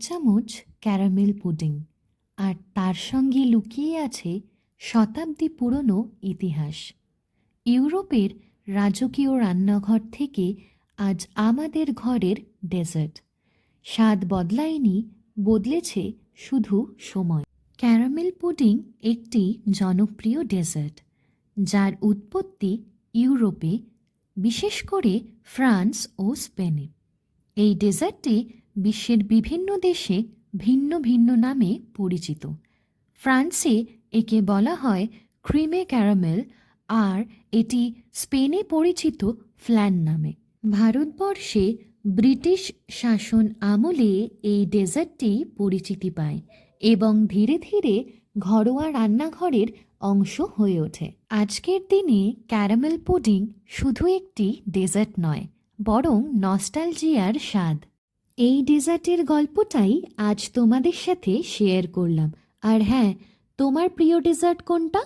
চামচ caramel pudding, আর তার সঙ্গে লুকিয়ে আছে শতাব্দী পুরনো ইতিহাস। ইউরোপের রাজকীয় রান্নাঘর থেকে আজ আমাদের ঘরের ডেজার্ট। স্বাদ বদলায়নি, বদলেছে শুধু সময়। ক্যারামেল পুডিং একটি জনপ্রিয় ডেজার্ট যার উৎপত্তি ইউরোপে, বিশেষ করে ফ্রান্স ও স্পেনে। এই ডেজার্টটি বিশ্বের বিভিন্ন দেশে ভিন্ন ভিন্ন নামে পরিচিত। ফ্রান্সে একে বলা হয় ক্রিমে ক্যারামেল, আর এটি স্পেনে পরিচিত ফ্ল্যান নামে। ভারতবর্ষে ব্রিটিশ শাসন আমলে এই ডেজার্টটি পরিচিতি পায় এবং ধীরে ধীরে ঘরোয়া রান্নাঘরের অংশ হয়ে ওঠে। আজকের দিনে ক্যারামেল পুডিং শুধু একটি ডেজার্ট নয়, বরং নস্টালজিয়ার স্বাদ। এই ডেজার্টের গল্পটাই আজ তোমাদের সাথে শেয়ার করলাম। আর হ্যাঁ, তোমার প্রিয় ডেজার্ট কোনটা?